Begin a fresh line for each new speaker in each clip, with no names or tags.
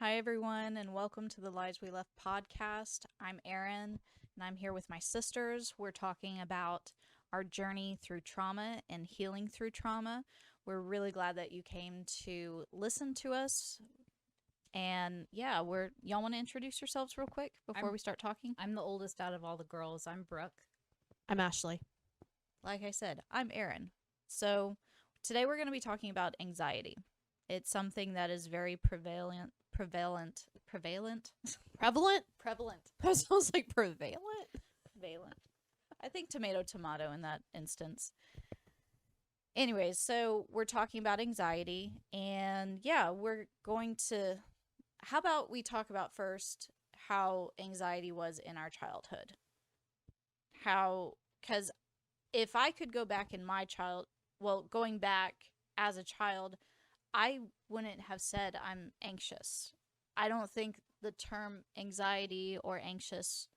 Hi, everyone, and welcome to the Lives We Left podcast. I'm Erin, and I'm here with my sisters. We're talking about our journey through trauma and healing through trauma. We're really glad that you came to listen to us. And yeah, y'all want to introduce yourselves real quick before we start talking?
I'm the oldest out of all the girls. I'm Brooke.
I'm Ashley.
Like I said, I'm Erin. So today we're going to be talking about anxiety. It's something that is very prevalent.
Prevalent?
That
sounds like prevalent.
Prevalent. I think tomato in that instance. Anyways, so we're talking about anxiety, and yeah, we're going to. How about we talk about first how anxiety was in our childhood? Because if I could go back in going back as a child, I wouldn't have said I'm anxious. I don't think the term anxiety or anxious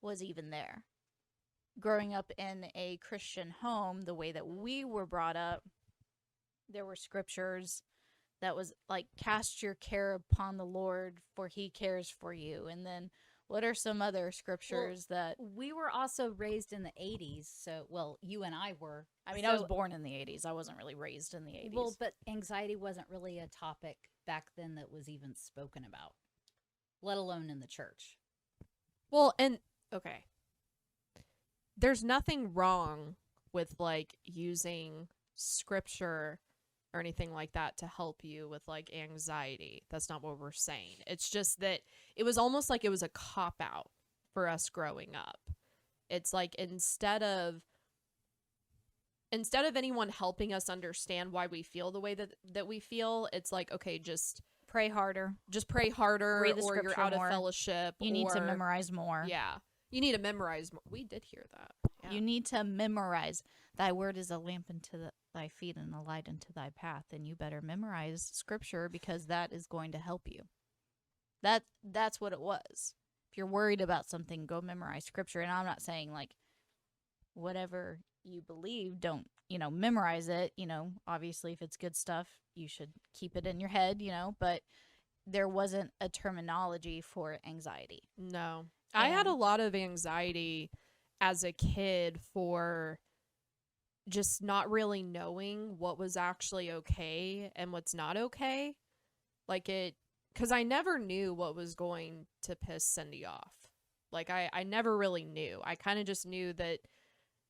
was even there. Growing up in a Christian home, the way that we were brought up, there were scriptures that was like, cast your care upon the Lord, for he cares for you. And then what are some other scriptures that...
We were also raised in the 80s, so, you and I were.
I mean, I was born in the 80s. I wasn't really raised in the 80s.
Well, but anxiety wasn't really a topic back then that was even spoken about, let alone in the church.
Well, and, okay. There's nothing wrong with, like, using scripture or anything like that to help you with, like, anxiety. That's not what we're saying. It's just that it was almost like it was a cop-out for us growing up. It's like instead of anyone helping us understand why we feel the way that we feel, it's like, okay, just
pray harder.
Just pray harder,
read the
or you're out more. Of fellowship.
You need to memorize more.
Yeah. You need to memorize more. We did hear that. Yeah.
You need to memorize. Thy word is a lamp unto thy feet and a light unto thy path. And you better memorize scripture, because that is going to help you. That's what it was. If you're worried about something, go memorize scripture. And I'm not saying, like, whatever you believe, don't, memorize it. Obviously, if it's good stuff, you should keep it in your head, but there wasn't a terminology for anxiety.
No. I had a lot of anxiety as a kid for just not really knowing what was actually okay and what's not okay. Like, because I never knew what was going to piss Cindy off. Like, I never really knew. I kind of just knew that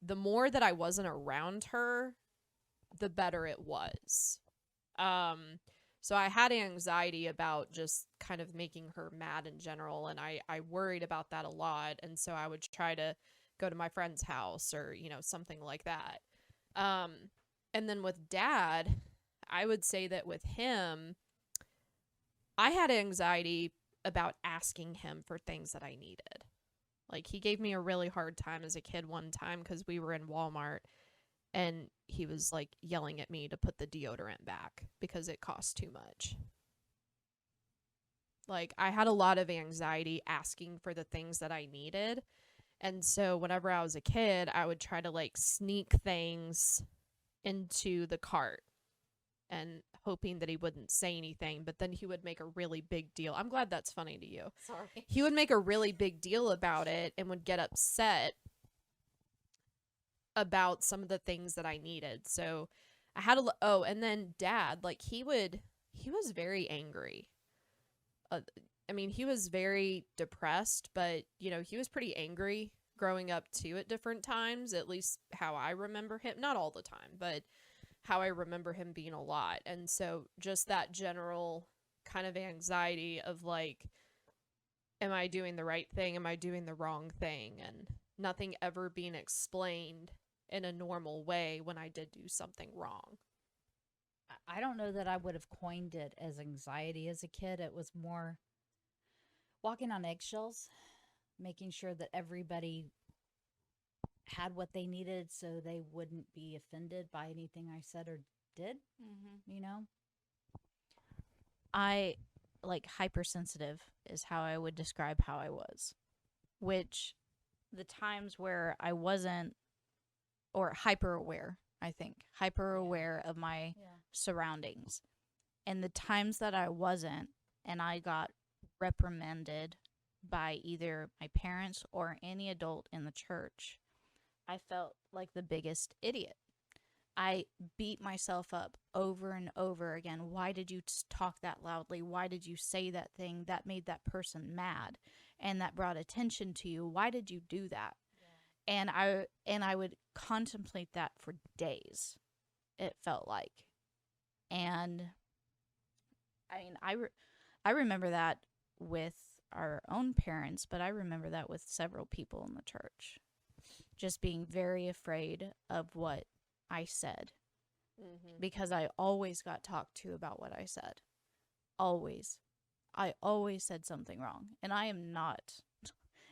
the more that I wasn't around her, the better it was. So I had anxiety about just kind of making her mad in general, and I worried about that a lot, and so I would try to go to my friend's house or, something like that. And then with Dad, I would say that with him, I had anxiety about asking him for things that I needed. Like, he gave me a really hard time as a kid one time because we were in Walmart, and he was, like, yelling at me to put the deodorant back because it cost too much. Like, I had a lot of anxiety asking for the things that I needed. And so whenever I was a kid, I would try to, like, sneak things into the cart and hoping that he wouldn't say anything. But then he would make a really big deal. I'm glad that's funny to you.
Sorry.
He would make a really big deal about it and would get upset about some of the things that I needed. So I had and then Dad, like, he was very angry. I mean, he was very depressed, but, he was pretty angry growing up too at different times, at least how I remember him. Not all the time, but how I remember him being a lot. And so just that general kind of anxiety of, like, am I doing the right thing? Am I doing the wrong thing? And nothing ever being explained in a normal way when I did do something wrong.
I don't know that I would have coined it as anxiety as a kid. It was more walking on eggshells, making sure that everybody had what they needed so they wouldn't be offended by anything I said or did,
I, like, hypersensitive is how I would describe how I was, which the times where I wasn't, or hyper aware, I think, hyper aware of my surroundings. And the times that I wasn't, and I got reprimanded by either my parents or any adult in the church, I felt like the biggest idiot. I beat myself up over and over again. Why did you talk that loudly? Why did you say that thing that made that person mad and that brought attention to you? Why did you do that? And I would contemplate that for days. It felt like. And I mean, I remember that with our own parents, but I remember that with several people in the church. Just being very afraid of what I said, because I always got talked to about what I said. Always. I always said something wrong. And I am not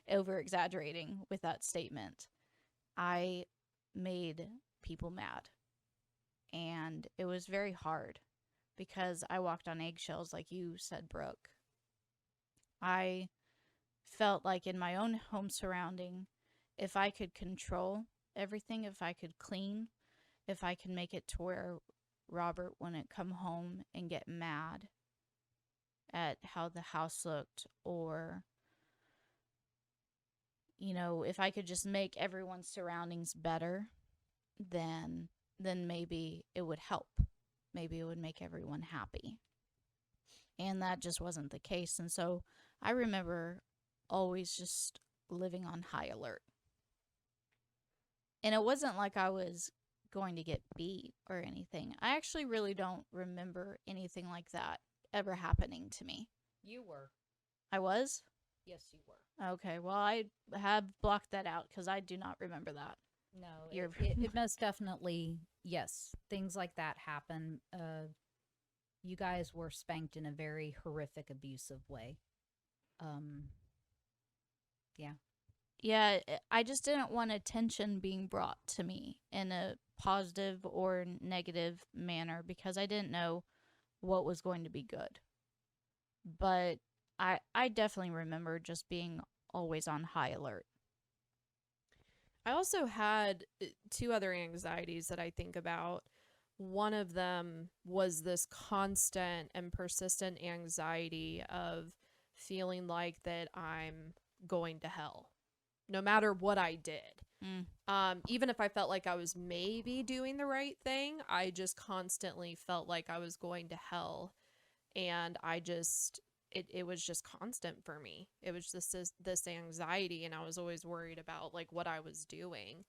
over exaggerating with that statement. I made people mad. And it was very hard because I walked on eggshells, like you said, Brooke. I felt like in my own home surrounding, if I could control everything, if I could clean, if I could make it to where Robert wouldn't come home and get mad at how the house looked, or, you know, if I could just make everyone's surroundings better, then maybe it would help. Maybe it would make everyone happy. And that just wasn't the case. And so I remember always just living on high alert. And it wasn't like I was going to get beat or anything. I actually really don't remember anything like that ever happening to me.
You were.
I was?
Yes, you were.
Okay, well, I have blocked that out because I do not remember that.
No,
You're-
it most definitely, yes, things like that happen. You guys were spanked in a very horrific, abusive way. Yeah.
Yeah, I just didn't want attention being brought to me in a positive or negative manner because I didn't know what was going to be good. But I definitely remember just being always on high alert.
I also had two other anxieties that I think about. One of them was this constant and persistent anxiety of feeling like that I'm going to hell, no matter what I did. Even if I felt like I was maybe doing the right thing, I just constantly felt like I was going to hell. And I just, it was just constant for me. It was just this anxiety, and I was always worried about like what I was doing.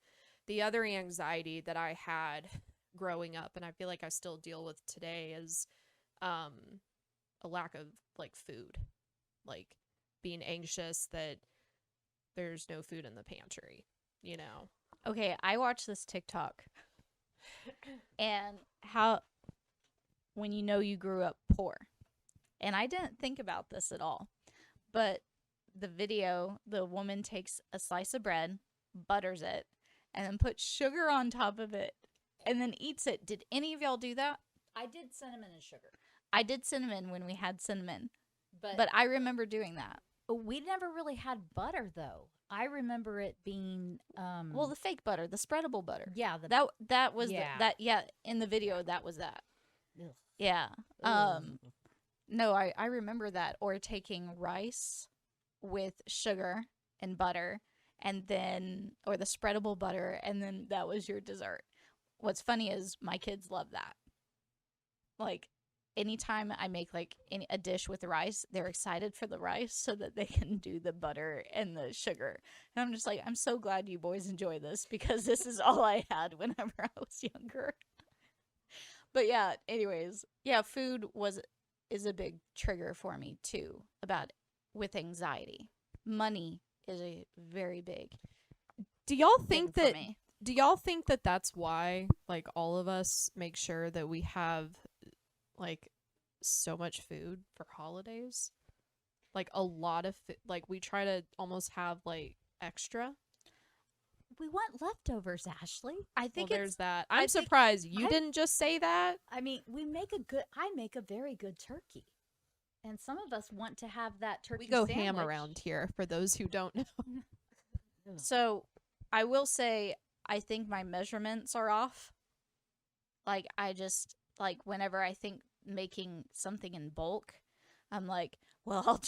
The other anxiety that I had growing up, and I feel like I still deal with today, is a lack of like food, like being anxious that there's no food in the pantry, you know.
Okay, I watched this TikTok and how when you know you grew up poor. And I didn't think about this at all. But the video, the woman takes a slice of bread, butters it, and then puts sugar on top of it and then eats it. Did any of y'all do that?
I did cinnamon and sugar.
I did cinnamon when we had cinnamon.
But
But I remember doing that.
we never really had butter, though. I remember it being
Well, the fake butter, the spreadable butter.
yeah,
That was
Yeah.
in the video that was that.
Ugh.
Yeah.
Ugh.
No, I remember that. Or taking rice with sugar and butter, and then, or the spreadable butter, and then that was your dessert. What's funny is my kids love that. Like, anytime I make like a dish with rice, they're excited for the rice so that they can do the butter and the sugar. And I'm just like, I'm so glad you boys enjoy this because this is all I had whenever I was younger. But yeah, anyways, yeah, food is a big trigger for me too with anxiety. Money is a very big
Do y'all
thing
think
for
that
me.
do y'all think that that's why like all of us make sure that we have like so much food for holidays? Like a lot of like we try to almost have like extra.
we want leftovers, Ashley.
I
Well,
think
there's
it's
that.
I
I'm
think-
surprised you didn't just say that.
I mean, I make a very good turkey. And some of us want to have that turkey
We go
sandwich.
ham around here for those who don't know.
so I will say I think my measurements are off. Like I just like whenever I think making something in bulk, I'm like, well,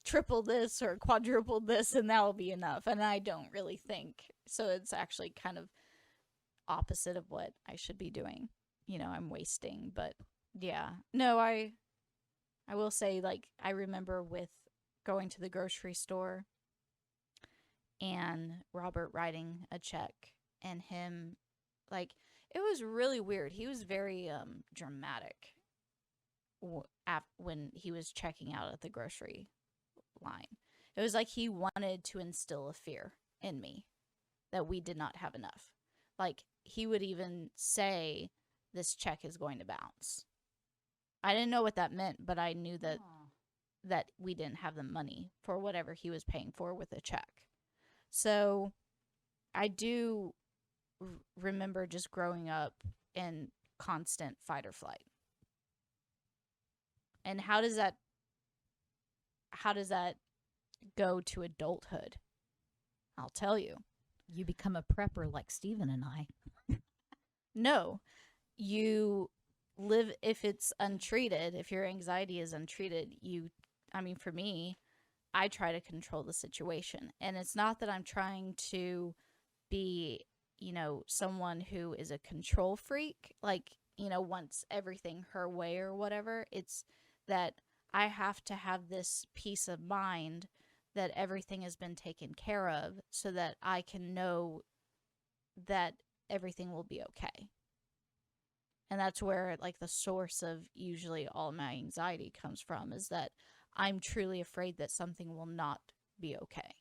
triple this or quadruple this and that will be enough. And I don't really think so. It's actually kind of opposite of what I should be doing. I'm wasting, but yeah. No, I will say, like, I remember with going to the grocery store and Robert writing a check and him, like, it was really weird. He was very dramatic when he was checking out at the grocery line. It was like he wanted to instill a fear in me that we did not have enough. Like, he would even say, this check is going to bounce. I didn't know what that meant, but I knew that we didn't have the money for whatever he was paying for with a check. So I do remember just growing up in constant fight or flight. And how does that go to adulthood? I'll tell you.
You become a prepper like Steven and I.
No. You live, if it's untreated, if your anxiety is untreated, for me, I try to control the situation. And it's not that I'm trying to be, someone who is a control freak, like, wants everything her way or whatever. It's that I have to have this peace of mind that everything has been taken care of so that I can know that everything will be okay. And that's where, like, the source of usually all my anxiety comes from, is that I'm truly afraid that something will not be okay.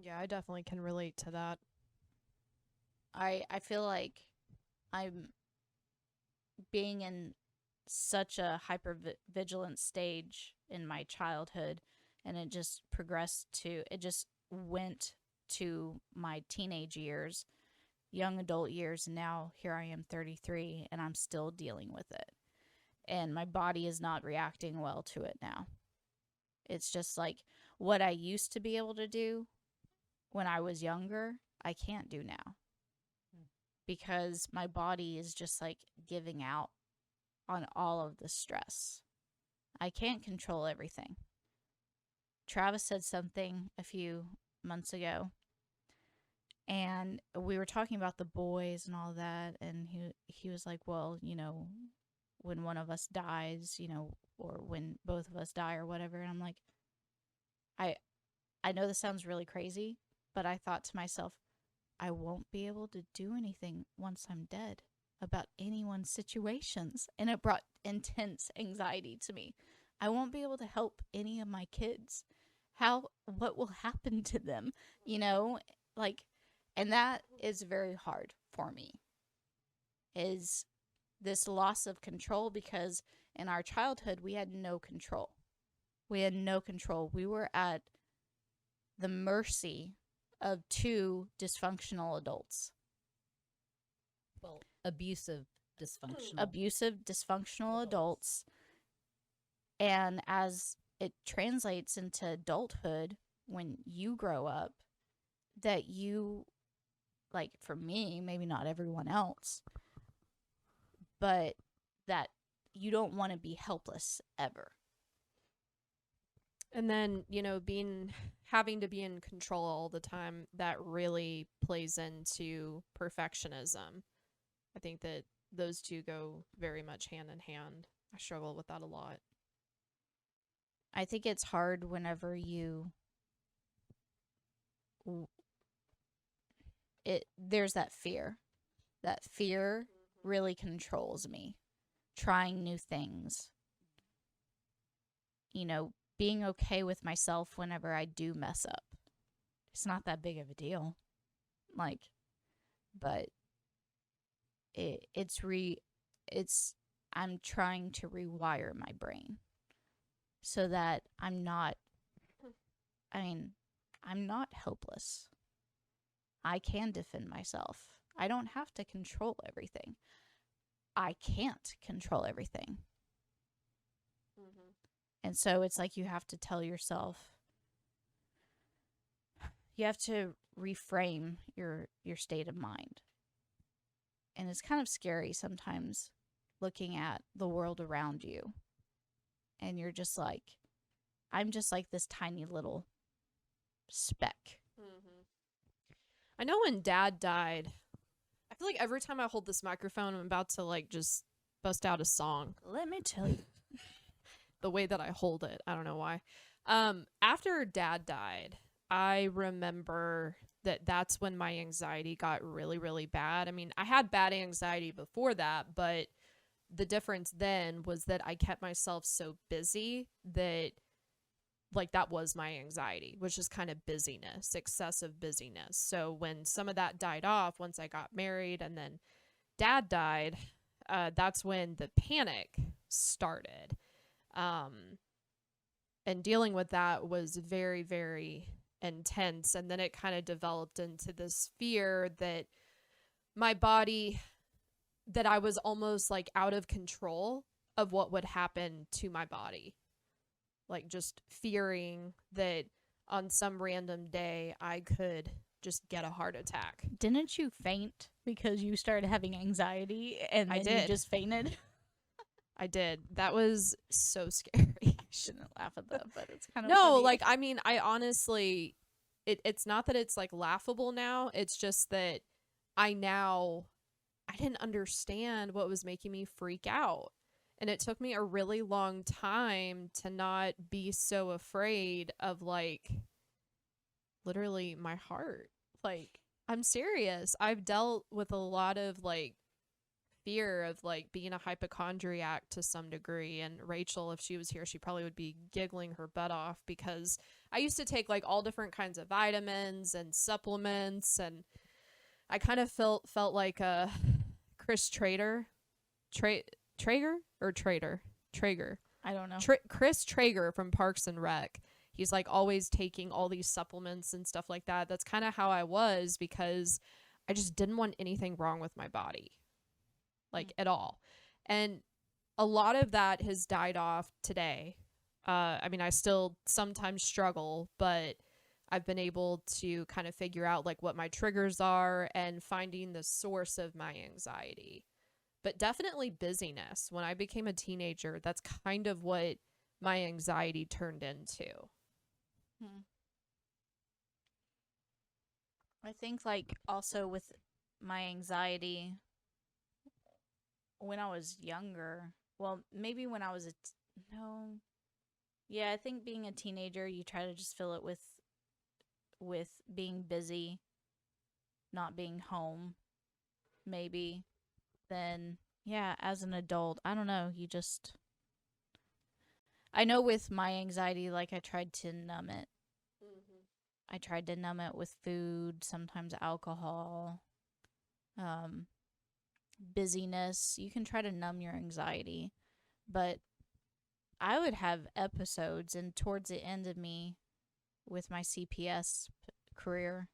Yeah, I definitely can relate to that.
I feel like I'm being in such a hyper vigilant stage in my childhood, and it just went to my teenage years, young adult years, and now here I am 33 and I'm still dealing with it. And my body is not reacting well to it now. It's just like what I used to be able to do when I was younger, I can't do now. Because my body is just like giving out on all of the stress. I can't control everything. Travis said something a few months ago, and we were talking about the boys and all that, and he was like, well, when one of us dies, or when both of us die or whatever. And I'm like, I know this sounds really crazy, but I thought to myself, I won't be able to do anything once I'm dead about anyone's situations. And it brought intense anxiety to me. I won't be able to help any of my kids. What will happen to them? And that is very hard for me, is this loss of control, because in our childhood, we had no control. We had no control. We were at the mercy of two dysfunctional adults.
Well, abusive,
dysfunctional adults. And as it translates into adulthood, when you grow up, that you, like, for me, maybe not everyone else, but that you don't want to be helpless ever.
And then, having to be in control all the time, that really plays into perfectionism. I think that those two go very much hand in hand. I struggle with that a lot.
I think it's hard whenever there's that fear. That fear really controls me. Trying new things. Being okay with myself whenever I do mess up. It's not that big of a deal. But I'm trying to rewire my brain so that I'm not helpless. I can defend myself. I don't have to control everything. I can't control everything. And so it's like you have to tell yourself, you have to reframe your state of mind. And it's kind of scary sometimes looking at the world around you and you're just like, I'm just like this tiny little speck.
I know when Dad died, I feel like every time I hold this microphone, I'm about to like just bust out a song.
Let me tell you.
The way that I hold it, I don't know why. After Dad died, I remember that's when my anxiety got really, really bad. I mean, I had bad anxiety before that, but the difference then was that I kept myself so busy that like that was my anxiety, which is kind of busyness, excessive busyness. So when some of that died off, once I got married and then Dad died, that's when the panic started. And dealing with that was very, very intense. And then it kind of developed into this fear that my body, that I was almost like out of control of what would happen to my body. Like just fearing that on some random day I could just get a heart attack.
Didn't you faint because you started having anxiety and then
I did.
you just fainted?
I did. That was so scary.
Shouldn't laugh at that, but it's kind of
No,
funny.
like I mean, I honestly, it's not that it's like laughable now. It's just that I didn't understand what was making me freak out. And it took me a really long time to not be so afraid of like literally my heart. Like, I'm serious. I've dealt with a lot of like fear of like being a hypochondriac to some degree. And Rachel, if she was here, she probably would be giggling her butt off because I used to take like all different kinds of vitamins and supplements, and I kind of felt like a Chris Traeger. Traeger or Traeger.
I don't know.
Chris Traeger from Parks and Rec. He's like always taking all these supplements and stuff like that. That's kind of how I was because I just didn't want anything wrong with my body, like at all. And a lot of that has died off today. I mean, I still sometimes struggle, but I've been able to kind of figure out like what my triggers are and finding the source of my anxiety. But definitely busyness. When I became a teenager, that's kind of what my anxiety turned into.
I think like also with my anxiety when I was younger, well, maybe when I was no. Yeah, I think being a teenager, you try to just fill it with being busy, not being home, maybe. Then yeah, as an adult, I don't know, I know with my anxiety, like I tried to numb it. I tried to numb it with food, sometimes alcohol, busyness. You can try to numb your anxiety, but I would have episodes, and towards the end of me with my CPS career,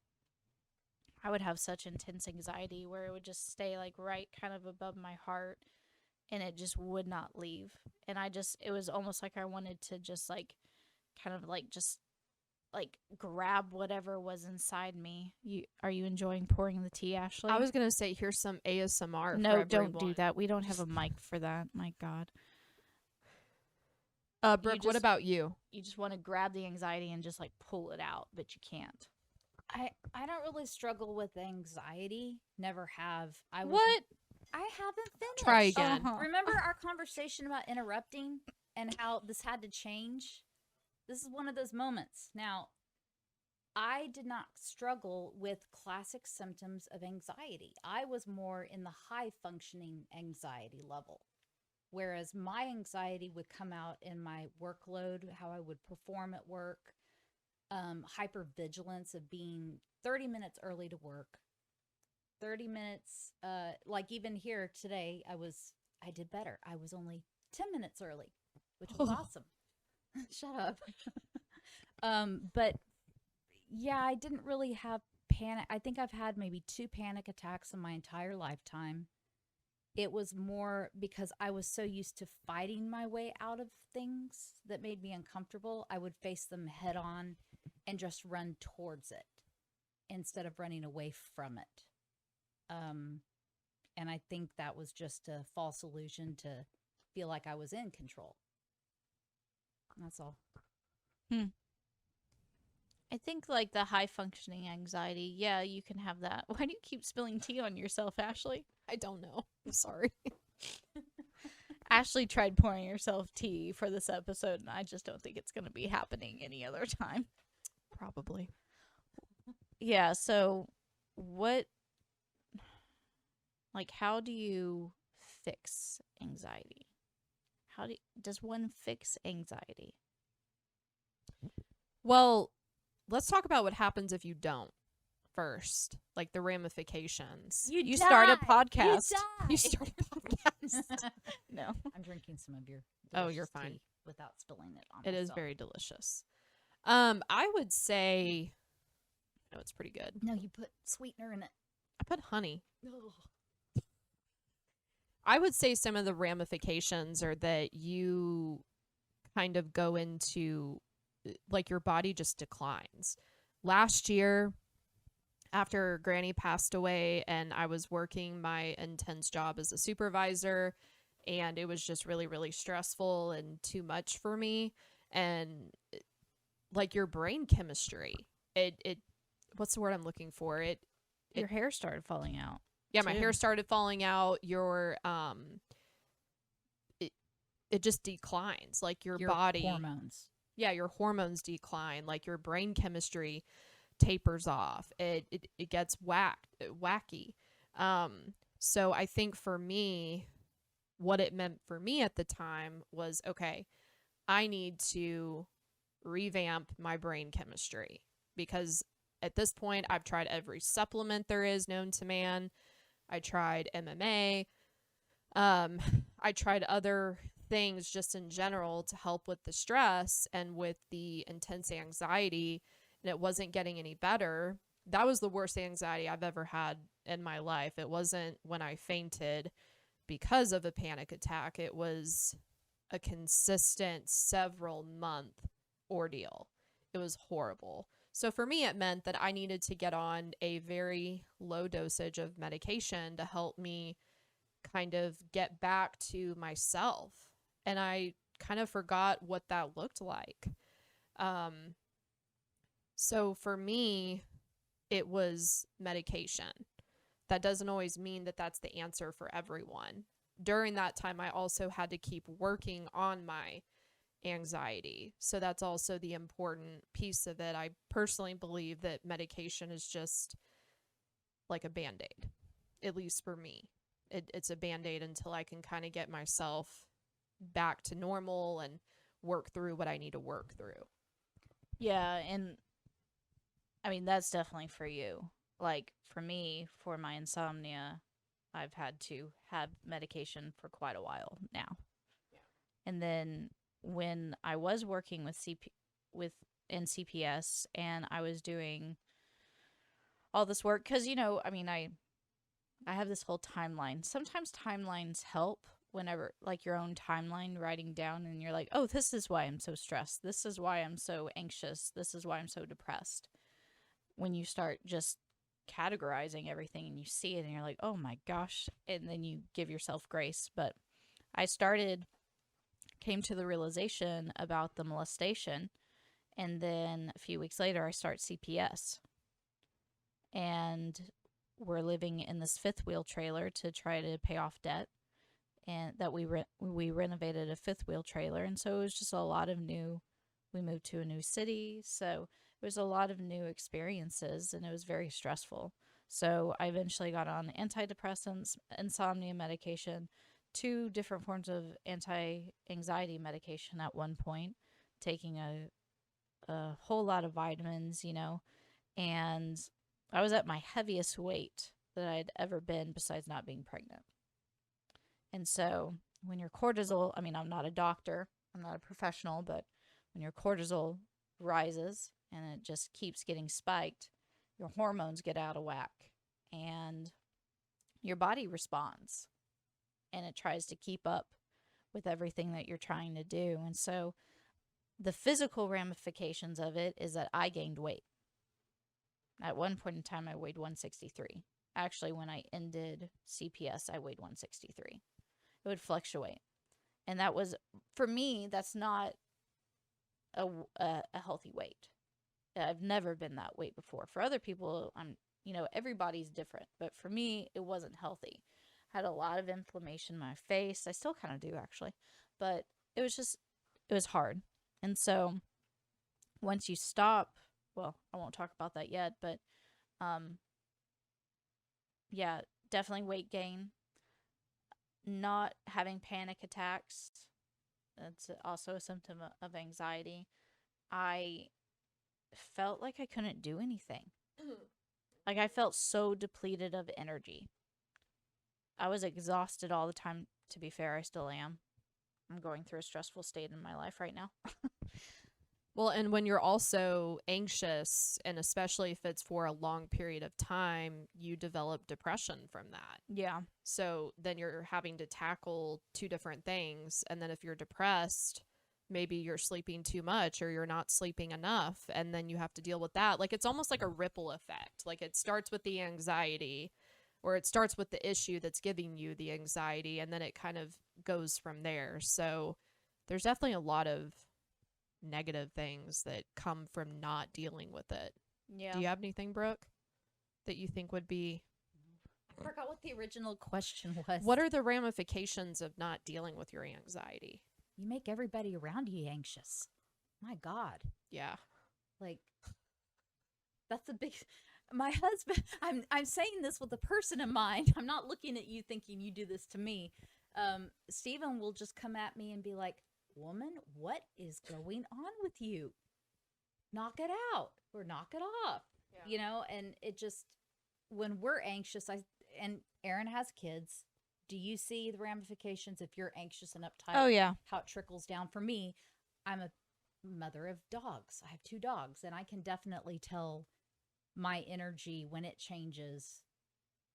I would have such intense anxiety where it would just stay like right kind of above my heart and it just would not leave. And it was almost like I wanted to just like kind of like just like grab whatever was inside me. Are you enjoying pouring the tea, Ashley?
I was going to say, here's some ASMR.
No,
for
don't do
everyone.
that. We don't have a mic for that. My God.
Brooke, what about you?
You just want to grab the anxiety and just like pull it out, but you can't.
I don't really struggle with anxiety. Never have. I haven't finished.
Try again.
Remember our conversation about interrupting and how this had to change? This is one of those moments. Now, I did not struggle with classic symptoms of anxiety. I was more in the high functioning anxiety level. Whereas my anxiety would come out in my workload, how I would perform at work, hypervigilance of being 30 minutes early to work, 30 minutes, like even here today, I did better. I was only 10 minutes early, which was awesome. Shut up. But yeah, I didn't really have panic. I think I've had maybe 2 panic attacks in my entire lifetime. It was more because I was so used to fighting my way out of things that made me uncomfortable. I would face them head on and just run towards it instead of running away from it. And I think that was just a false illusion to feel like I was in control. That's all.
I think like the high functioning anxiety, yeah, you can have that. Why do you keep spilling tea on yourself, Ashley?
I don't know. I'm sorry.
Ashley tried pouring herself tea for this episode, and I just don't think it's going to be happening any other time.
Probably.
Yeah, so what, like, how do you fix anxiety? Does one fix anxiety?
Well, let's talk about what happens if you don't first, like the ramifications.
You start a
die.
podcast.
You start a podcast.
No.
I'm drinking some of your
Oh, you're
delicious
fine.
tea without spilling it on
It is
myself.
very delicious. I would say, no, it's pretty good.
No, you put sweetener in it.
I put honey. I would say some of the ramifications are that you kind of go into, like, your body just declines. Last year, after Granny passed away and I was working my intense job as a supervisor, and it was just really, really stressful and too much for me. And like your brain chemistry, it what's the word I'm looking for?
Your hair started falling out.
Yeah, my
too.
hair started falling out. It just declines. Like your body,
hormones.
yeah, your hormones decline. Like your brain chemistry tapers off. It gets wacky. So I think for me, what it meant for me at the time was, okay, I need to revamp my brain chemistry, because at this point I've tried every supplement there is known to man. I tried MMA. I tried other things just in general to help with the stress and with the intense anxiety, and it wasn't getting any better. That was the worst anxiety I've ever had in my life. It wasn't when I fainted because of a panic attack. It was a consistent several month ordeal. It was horrible. So for me, it meant that I needed to get on a very low dosage of medication to help me kind of get back to myself. And I kind of forgot what that looked like. So for me, it was medication. That doesn't always mean that that's the answer for everyone. During that time, I also had to keep working on my anxiety. So that's also the important piece of it. I personally believe that medication is just like a Band-Aid, at least for me. It's a Band-Aid until I can kind of get myself back to normal and work through what I need to work through.
Yeah, and I mean, that's definitely for you. Like, for me, for my insomnia, I've had to have medication for quite a while now.
Yeah.
And then when I was working with in CPS, and I was doing all this work, because, I mean, I have this whole timeline. Sometimes timelines help whenever, like, your own timeline, writing down, and you're like, oh, this is why I'm so stressed. This is why I'm so anxious. This is why I'm so depressed. When you start just categorizing everything and you see it and you're like, oh my gosh, and then you give yourself grace. But I came to the realization about the molestation, and then a few weeks later I start CPS, and we're living in this fifth wheel trailer to try to pay off debt, and that we renovated a fifth wheel trailer, and so it was just a lot of we moved to a new city, so it was a lot of new experiences, and it was very stressful. So I eventually got on antidepressants, insomnia medication, 2 different forms of anti-anxiety medication at one point, taking a whole lot of vitamins, and I was at my heaviest weight that I'd ever been, besides not being pregnant. And so when your cortisol, I mean, I'm not a doctor, I'm not a professional, but when your cortisol rises and it just keeps getting spiked, your hormones get out of whack and your body responds, and it tries to keep up with everything that you're trying to do. And so the physical ramifications of it is that I gained weight. At one point in time, I weighed 163. Actually, when I ended CPS, I weighed 163. It would fluctuate. And that was, for me, that's not a healthy weight. I've never been that weight before. For other people, everybody's different, but for me, it wasn't healthy. I had a lot of inflammation in my face. I still kind of do actually, but it was hard. And so once you stop, well, I won't talk about that yet, but um, yeah, definitely weight gain, not having panic attacks. That's also a symptom of anxiety. I felt like I couldn't do anything. Like I felt so depleted of energy. I was exhausted all the time. To be fair, I still am. I'm going through a stressful state in my life right now.
Well, and when you're also anxious, and especially if it's for a long period of time, you develop depression from that.
Yeah.
So then you're having to tackle two different things. And then if you're depressed, maybe you're sleeping too much or you're not sleeping enough. And then you have to deal with that. Like it's almost like a ripple effect. Like it starts with the anxiety, or it starts with the issue that's giving you the anxiety, and then it kind of goes from there. So there's definitely a lot of negative things that come from not dealing with it.
Yeah.
Do you have anything, Brooke, that you think would be?
I forgot what the original question was.
What are the ramifications of not dealing with your anxiety?
You make everybody around you anxious. My God.
Yeah.
Like, that's a big. My husband. I'm saying this with a person in mind. I'm not looking at you thinking you do this to me. Stephen will just come at me and be like, "Woman, what is going on with you? Knock it out or knock it off."
Yeah.
And it just, when we're anxious, and Aaron has kids. Do you see the ramifications if you're anxious and uptight?
Oh yeah.
How it trickles down. For me, I'm a mother of dogs. I have 2 dogs, and I can definitely tell my energy when it changes,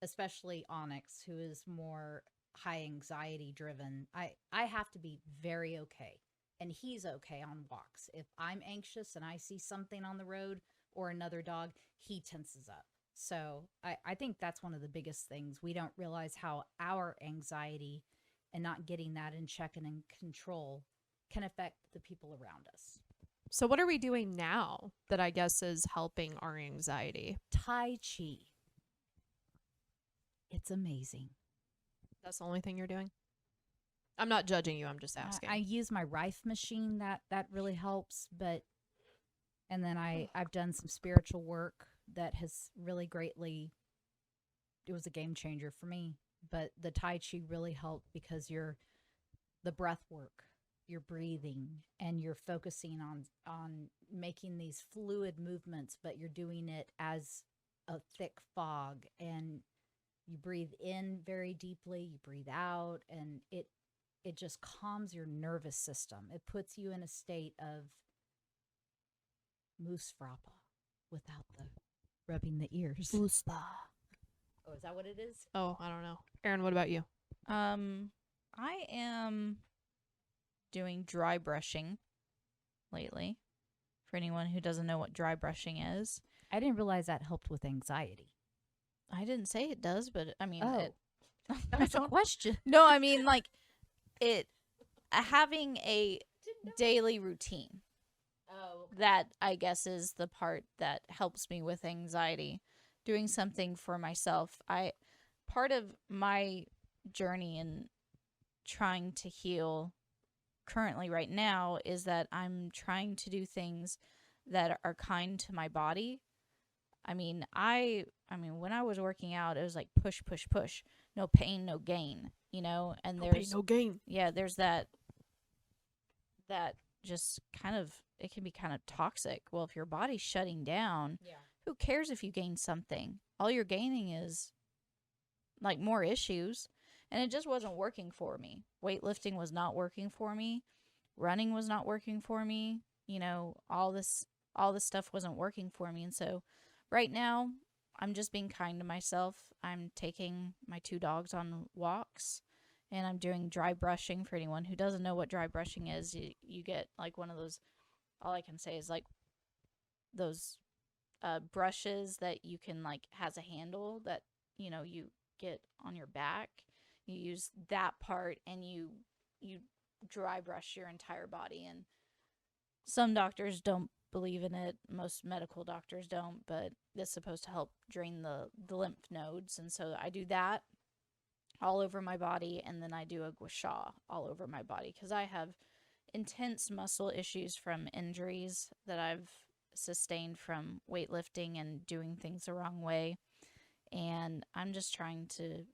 especially Onyx, who is more high anxiety driven. I have to be very okay, and he's okay on walks. If I'm anxious and I see something on the road or another dog, he tenses up. So I think that's one of the biggest things. We don't realize how our anxiety and not getting that in check and in control can affect the people around us.
So what are we doing now that I guess is helping our anxiety?
Tai Chi. It's amazing.
That's the only thing you're doing? I'm not judging you. I'm just asking.
I use my Rife machine. That really helps. And then I've done some spiritual work that has really greatly, it was a game changer for me. But the Tai Chi really helped because the breath work, you're breathing, and you're focusing on making these fluid movements, but you're doing it as a thick fog, and you breathe in very deeply, you breathe out, and it just calms your nervous system. It puts you in a state of moose frappa without the rubbing the ears.
Uspa.
Oh, is that what it is?
Oh, I don't know. Aaron, what about you?
I am doing dry brushing lately. For anyone who doesn't know what dry brushing is,
I didn't realize that helped with anxiety.
I didn't say it does, but I mean,
Oh,
it,
that's a question.
no, I mean like it having a daily routine.
Oh,
That I guess is the part that helps me with anxiety. Doing something for myself. Part of my journey in trying to heal currently right now is that I'm trying to do things that are kind to my body. I mean when I was working out, it was like push push push. No pain, no gain, and
No pain,
there's
no gain.
yeah, there's that just kind of, it can be kind of toxic. Well, if your body's shutting down,
yeah.
who cares if you gain something? All you're gaining is like more issues. And it just wasn't working for me. Weightlifting was not working for me. Running was not working for me. All this stuff wasn't working for me. And so right now, I'm just being kind to myself. I'm taking my 2 dogs on walks, and I'm doing dry brushing. For anyone who doesn't know what dry brushing is, you get like one of those, all I can say is like those brushes that you can like, has a handle that you get on your back. You use that part, and you dry brush your entire body. And Some doctors don't believe in it. Most medical doctors don't, but it's supposed to help drain the lymph nodes. And so I do that all over my body, and then I do a gua sha all over my body because I have intense muscle issues from injuries that I've sustained from weightlifting and doing things the wrong way. And I'm just trying to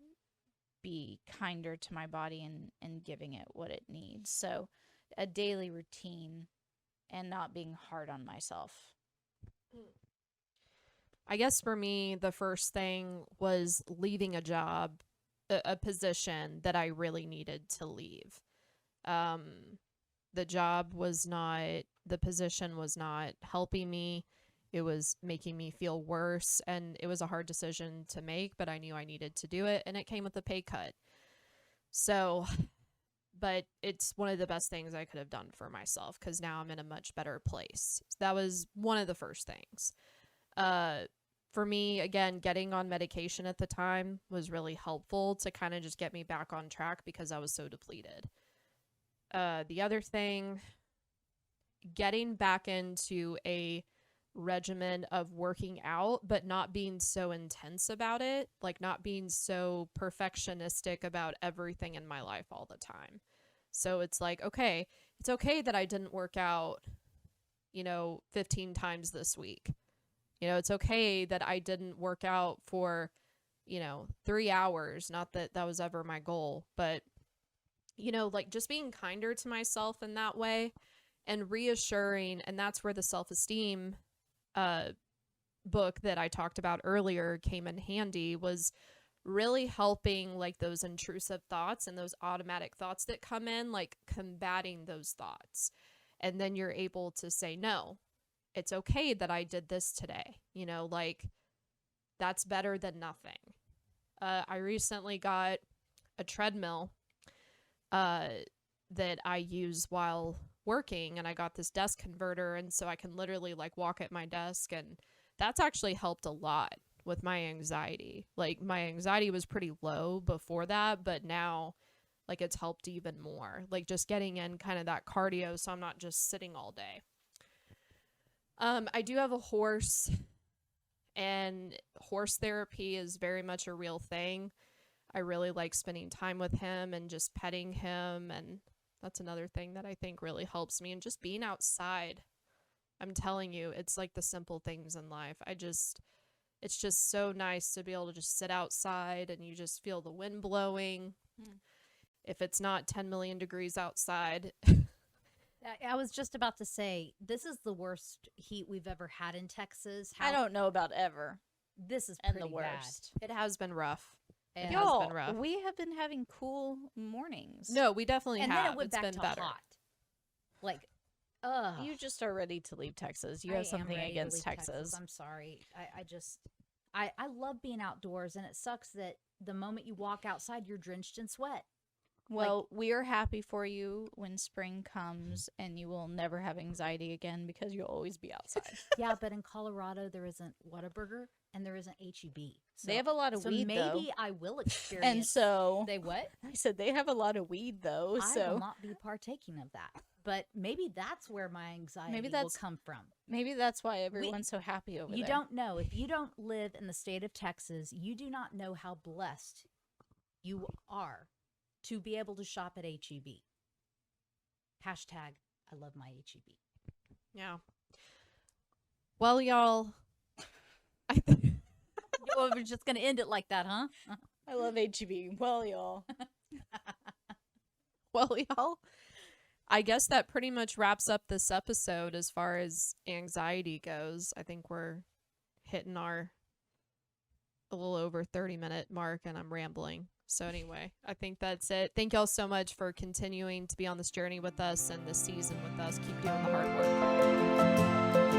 be kinder to my body and giving it what it needs. So a daily routine and not being hard on myself.
I guess for me, the first thing was leaving a job, a position that I really needed to leave. The job was not, the position was not helping me. It was making me feel worse, and it was a hard decision to make, but I knew I needed to do it, and it came with a pay cut. So, but it's one of the best things I could have done for myself because now I'm in a much better place. So that was one of the first things. For me, again, getting on medication at the time was really helpful to kind of just get me back on track because I was so depleted. The other thing, getting back into a regimen of working out, but not being so intense about it, like not being so perfectionistic about everything in my life all the time. So it's like, okay, it's okay that I didn't work out, 15 times this week. It's okay that I didn't work out for, 3 hours. Not that that was ever my goal, but, like just being kinder to myself in that way and reassuring. And that's where the self-esteem book that I talked about earlier came in handy, was really helping like those intrusive thoughts and those automatic thoughts that come in, like combating those thoughts. And then you're able to say, no, it's okay that I did this today. Like that's better than nothing. I recently got a treadmill that I use while working, and I got this desk converter, and so I can literally like walk at my desk, and that's actually helped a lot with my anxiety. Like my anxiety was pretty low before that, but now like it's helped even more, like just getting in kind of that cardio so I'm not just sitting all day. I do have a horse, and horse therapy is very much a real thing. I really like spending time with him and just petting him, and that's another thing that I think really helps me. And just being outside, I'm telling you, it's like the simple things in life. It's just so nice to be able to just sit outside and you just feel the wind blowing. If it's not 10 million degrees outside.
I was just about to say, this is the worst heat we've ever had in Texas.
I don't know about ever.
This is
And
pretty
the worst.
It has been rough.
bad.
It
And,
has
Y'all,
been rough.
we have been having cool mornings.
No, we definitely
and
have.
then it went
It's
back
been
to
better.
hot. Like, ugh.
You just are ready to leave Texas. You
I
have
am
something
ready to
against
leave
Texas.
I'm sorry. I love being outdoors, and it sucks that the moment you walk outside, you're drenched in sweat.
Well, we are happy for you when spring comes and you will never have anxiety again because you'll always be outside.
Yeah, but in Colorado, there isn't Whataburger and there isn't HEB. So,
They have a lot of weed,
maybe
though.
I will experience.
And so
They what?
I said they have a lot of weed, though.
I
So
will not be partaking of that. But maybe that's where my anxiety will
that's-
come from.
maybe that's why everyone's so happy over
You
there.
don't know. If you don't live in the state of Texas, you do not know how blessed you are to be able to shop at HEB. Hashtag, I love my HEB.
Yeah. Well, y'all,
Well, we're just going to end it like that, huh?
I love HEB. Well, y'all.
I guess that pretty much wraps up this episode as far as anxiety goes. I think we're hitting our a little over 30-minute mark, and I'm rambling. So anyway, I think that's it. Thank y'all so much for continuing to be on this journey with us and this season with us. Keep doing the hard work.